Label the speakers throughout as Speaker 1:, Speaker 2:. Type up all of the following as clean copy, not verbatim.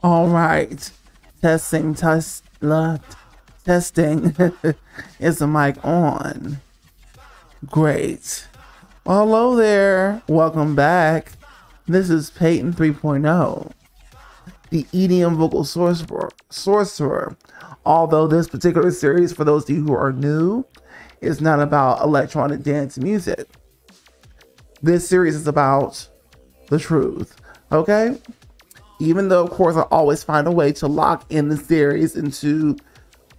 Speaker 1: All right. Testing. Is the mic on? Great. Well, hello there. Welcome back. This is Peyton 3.0, the EDM vocal sorcerer. Although this particular series, for those of you who are new, is not about electronic dance music. This series is about the truth. Okay? Even though, of course, I always find a way to lock in the series into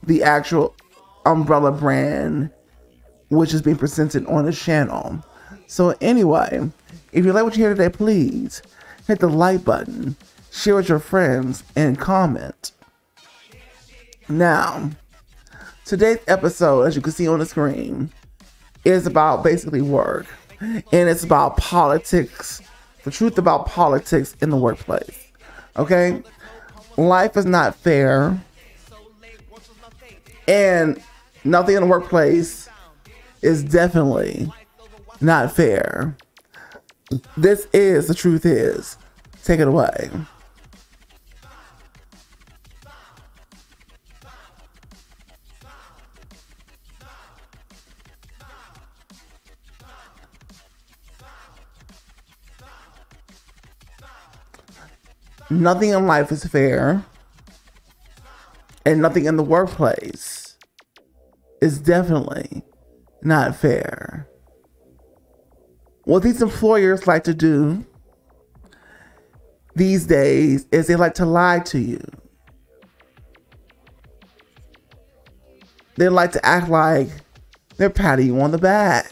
Speaker 1: the actual umbrella brand, which is being presented on the channel. So anyway, if you like what you hear today, please hit the like button, share with your friends, and comment. Now, today's episode, as you can see on the screen, is about basically work. And it's about politics, the truth about politics in the workplace. Okay? Life is not fair. And nothing in the workplace is definitely not fair. This is the truth is. Take it away. Nothing in life is fair, and nothing in the workplace is definitely not fair. What these employers like to do these days is they like to lie to you. They like to act like they're patting you on the back.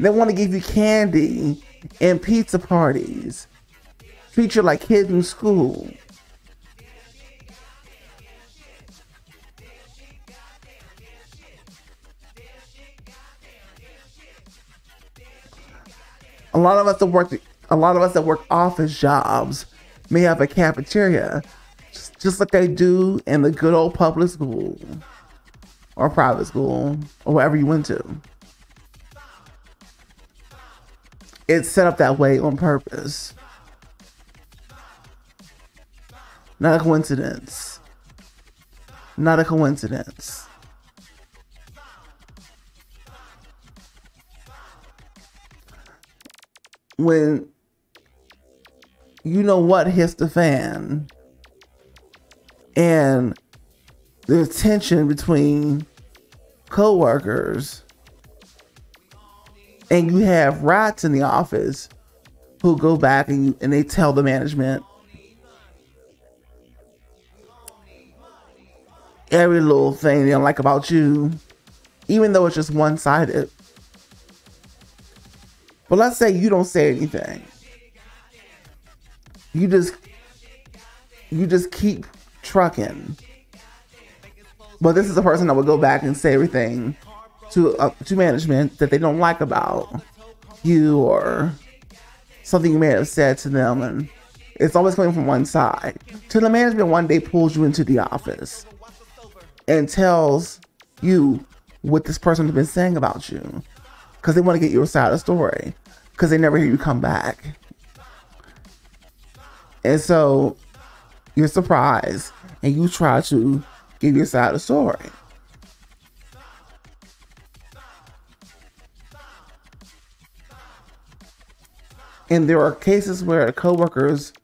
Speaker 1: They want to give you candy and pizza parties. Treat you like kids in school. A lot of us that work office jobs may have a cafeteria, just like they do in the good old public school or private school or wherever you went to. It's set up that way on purpose. Not a coincidence. Not a coincidence. When you know what hits the fan and there's tension between co-workers, and you have rats in the office who go back and they tell the management every little thing they don't like about you, even though it's just one-sided. But let's say you don't say anything. You just keep trucking. But this is the person that would go back and say everything to management that they don't like about you or something you may have said to them, and it's always coming from one side. Till the management one day pulls you into the office and tells you what this person has been saying about you, because they want to get your side of the story, because they never hear you come back. And so you're surprised and you try to give your side of the story. And there are cases where coworkers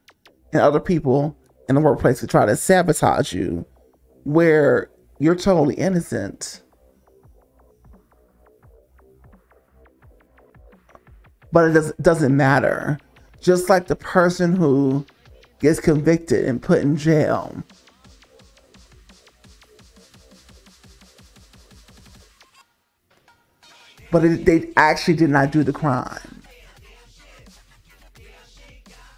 Speaker 1: and other people in the workplace could try to sabotage you, where you're totally innocent. But it doesn't matter. Just like the person who gets convicted and put in jail. But they actually did not do the crime.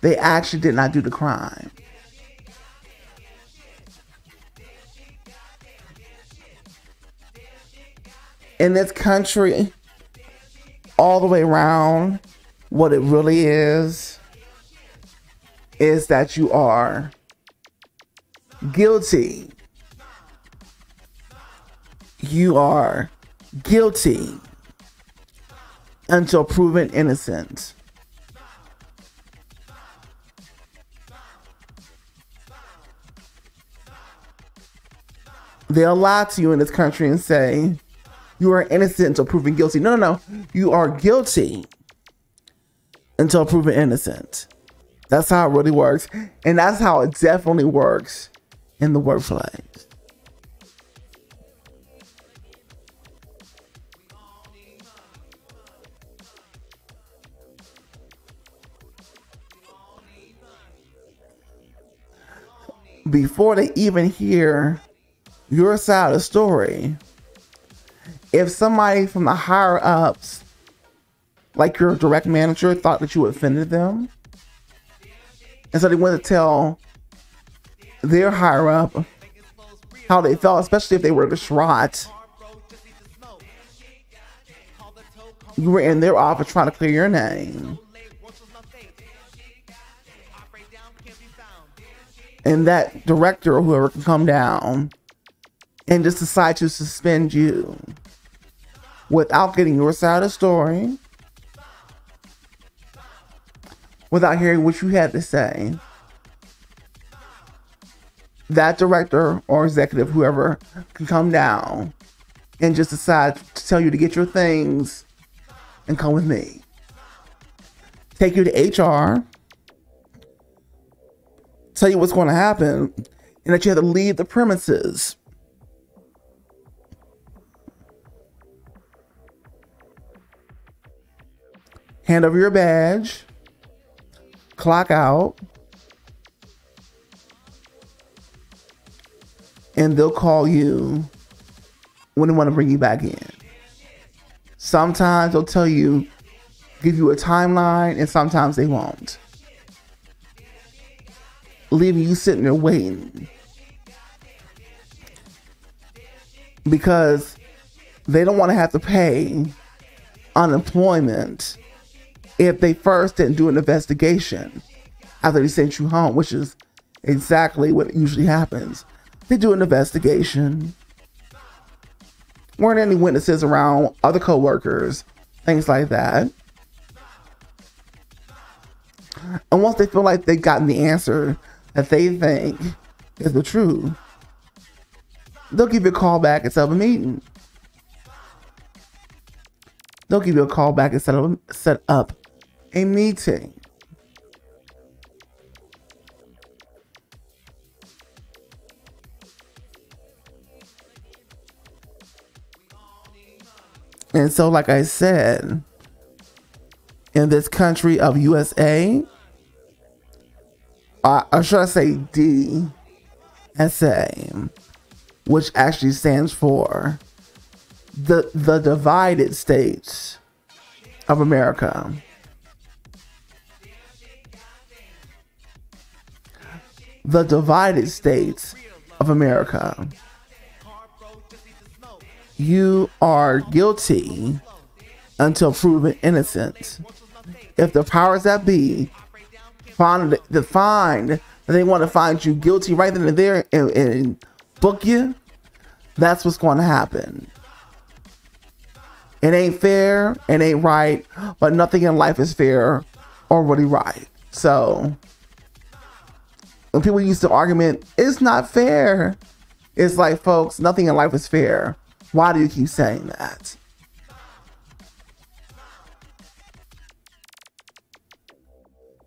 Speaker 1: They actually did not do the crime. In this country, all the way around, what it really is that you are guilty. You are guilty until proven innocent. They'll lie to you in this country and say you are innocent until proven guilty. No, no, no. You are guilty until proven innocent. That's how it really works. And that's how it definitely works in the workplace. Before they even hear your side of the story, if somebody from the higher ups, like your direct manager, thought that you offended them, and so they went to tell their higher up how they felt, especially if they were distraught, you were in their office trying to clear your name, and that director or whoever can come down and just decide to suspend you without getting your side of the story, without hearing what you had to say. That director or executive, whoever, can come down and just decide to tell you to get your things and come with me. Take you to HR, tell you what's going to happen, and that you have to leave the premises. Hand over your badge, clock out, and they'll call you when they want to bring you back in. Sometimes they'll tell you, give you a timeline, and sometimes they won't, leaving you sitting there waiting because they don't want to have to pay unemployment if they first didn't do an investigation after they sent you home, which is exactly what usually happens. They do an investigation. Weren't any witnesses around, other co-workers, things like that. And once they feel like they've gotten the answer that they think is the truth, they'll give you a call back and set up a meeting. They'll give you a call back and set up a meeting. And so, like I said, in this country of USA, or should I say DSA, which actually stands for the Divided States of America. The Divided States of America. You are guilty until proven innocent. If the powers that be find that they want to find you guilty right then and there and book you, that's what's going to happen. It ain't fair, it ain't right, but nothing in life is fair or really right. So when people use the argument, it's not fair, it's like, folks, nothing in life is fair. Why do you keep saying that?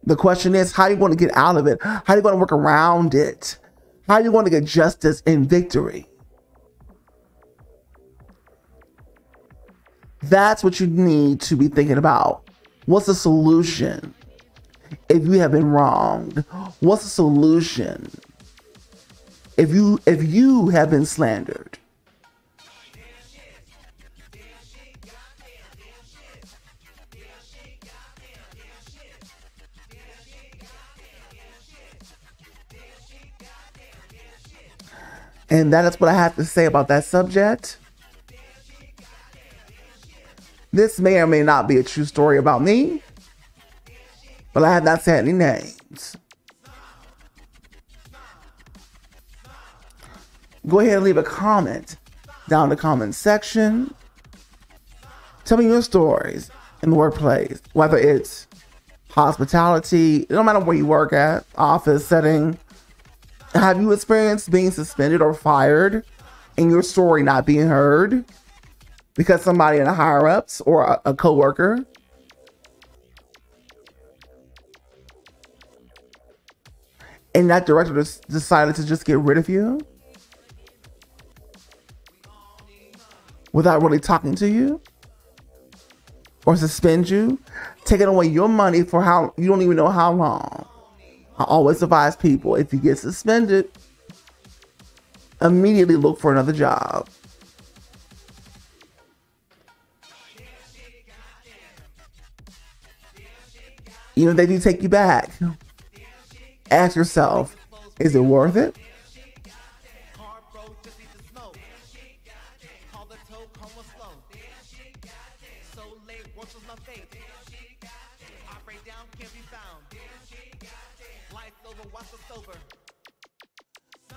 Speaker 1: The question is, how are you going to get out of it? How are you going to work around it? How are you going to get justice and victory? That's what you need to be thinking about. What's the solution if you have been wronged? What's the solution if you have been slandered? And that is what I have to say about that subject. This may or may not be a true story about me, but I have not said any names. Go ahead and leave a comment down in the comment section. Tell me your stories in the workplace, whether it's hospitality, no matter where you work at, office setting. Have you experienced being suspended or fired and your story not being heard because somebody in the higher ups or a coworker and that director decided to just get rid of you without really talking to you or suspend you, taking away your money for how you don't even know how long. I always advise people, if you get suspended, immediately look for another job. Even if they do take you back, ask yourself, is it worth it?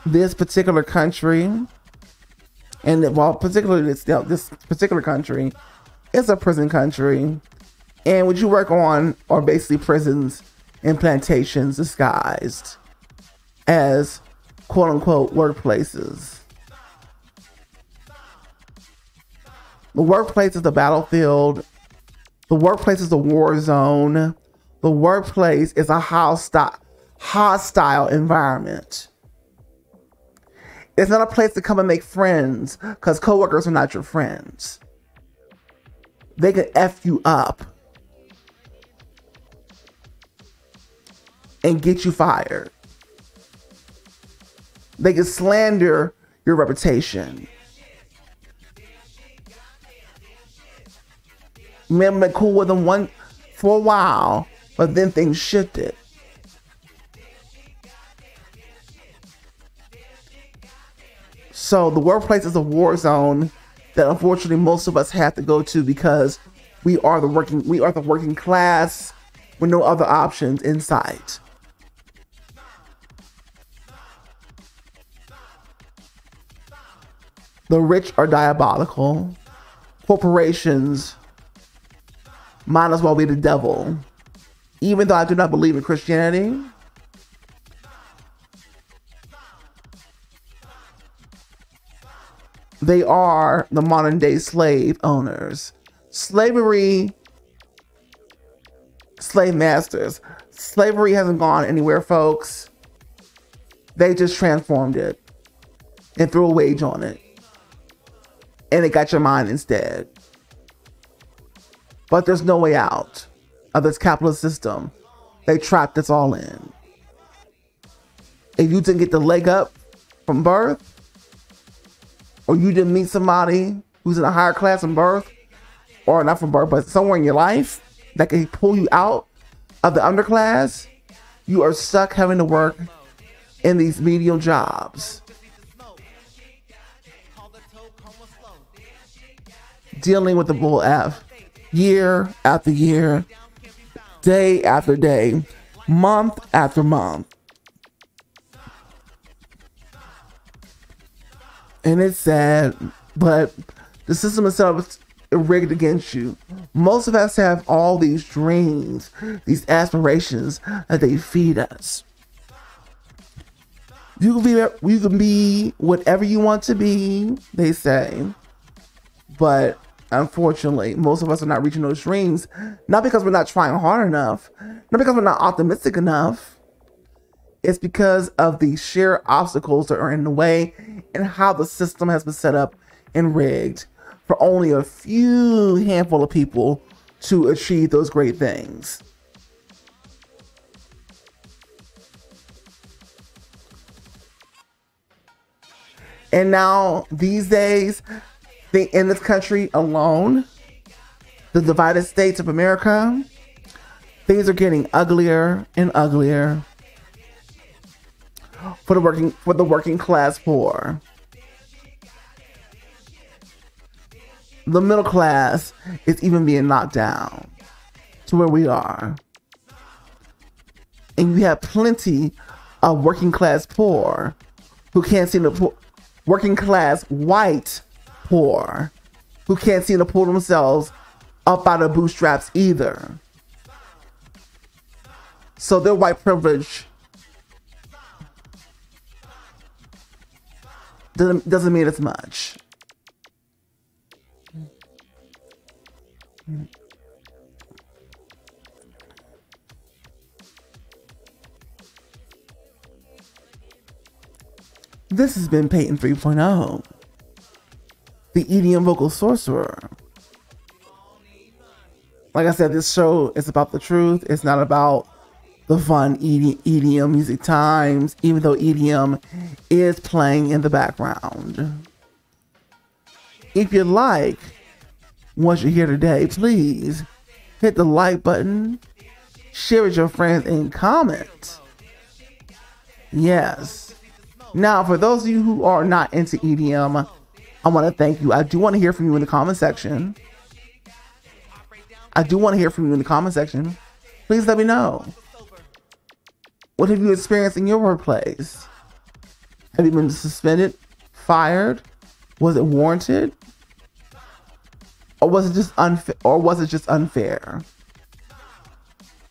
Speaker 1: This particular country, and well, particularly this particular country, is a prison country, and what you work on are basically prisons and plantations disguised as quote unquote workplaces. The workplace is the battlefield. The workplace is the war zone. The workplace is a hostile environment. It's not a place to come and make friends, because coworkers are not your friends. They can F you up and get you fired. They can slander your reputation. You may have been cool with them for a while, but then things shifted. So the workplace is a war zone that unfortunately most of us have to go to because we are the working class with no other options in sight. The rich are diabolical. Corporations might as well be the devil. Even though I do not believe in Christianity, they are the modern day slave owners. Slave masters. Slavery hasn't gone anywhere, folks. They just transformed it and threw a wage on it. And it got your mind instead. But there's no way out of this capitalist system. They trapped us all in. If you didn't get the leg up from birth, or you didn't meet somebody who's in a higher class from birth, or not from birth, but somewhere in your life that can pull you out of the underclass, you are stuck having to work in these menial jobs, dealing with the bull F year after year, day after day, month after month. And it's sad, but the system itself is rigged against you. Most of us have all these dreams, these aspirations that they feed us. You can be whatever you want to be, they say. But unfortunately, most of us are not reaching those dreams, not because we're not trying hard enough, not because we're not optimistic enough. It's because of the sheer obstacles that are in the way and how the system has been set up and rigged for only a few handful of people to achieve those great things. And now, these days, in this country alone, the divided states of America, things are getting uglier and uglier for the working class poor. The middle class is even being knocked down to where we are. And you have plenty of working class poor who can't seem to working class white poor who can't seem to pull themselves up out of bootstraps either. So their white privilege doesn't mean as much. This has been Peyton 3.0, the EDM vocal sorcerer. Like I said, this show is about the truth. It's not about the fun EDM music times, even though EDM is playing in the background. If you like what you hear today, please hit the like button, share with your friends, and comment. Yes. Now, for those of you who are not into EDM, I want to thank you. I do want to hear from you in the comment section. Please let me know. What have you experienced in your workplace? Have you been suspended, fired? Was it warranted? Or was it just unfair?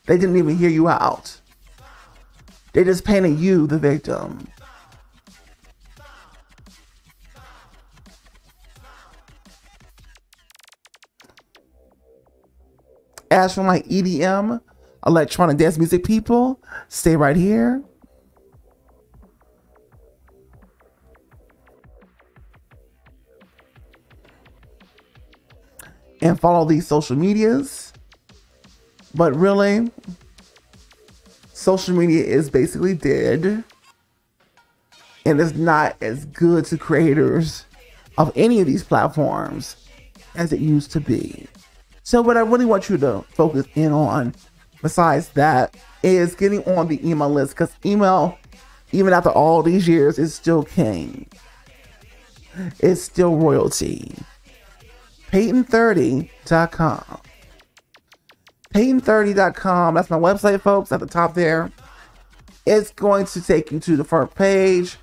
Speaker 1: They didn't even hear you out. They just painted you the victim. As for my EDM, electronic dance music people, stay right here. And follow these social medias. But really, social media is basically dead. And it's not as good to creators of any of these platforms as it used to be. So what I really want you to focus in on, besides that, is getting on the email list, because email, even after all these years, is still king. It's still royalty. Peyton30.com. Peyton30.com. That's my website, folks, at the top there. It's going to take you to the front page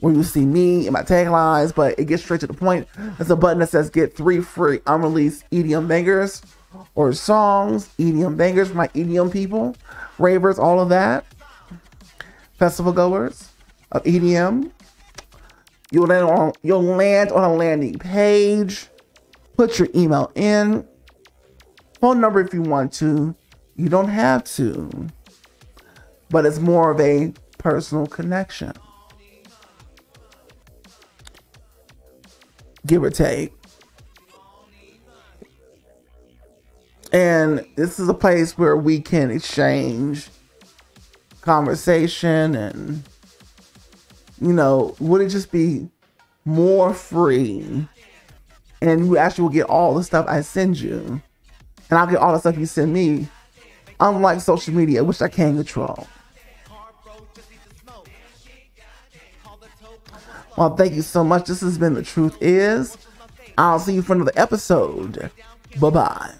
Speaker 1: where you see me and my taglines, but it gets straight to the point. There's a button that says get 3 free unreleased EDM bangers or songs, EDM bangers for my EDM people, ravers, all of that. Festival goers of EDM. You'll land on a landing page. Put your email in. Phone number if you want to. You don't have to. But it's more of a personal connection. Give or take. And this is a place where we can exchange conversation and, would it just be more free? And you actually will get all the stuff I send you. And I'll get all the stuff you send me. Unlike social media, which I can't control. Well, thank you so much. This has been The Truth Is. I'll see you for another episode. Bye-bye.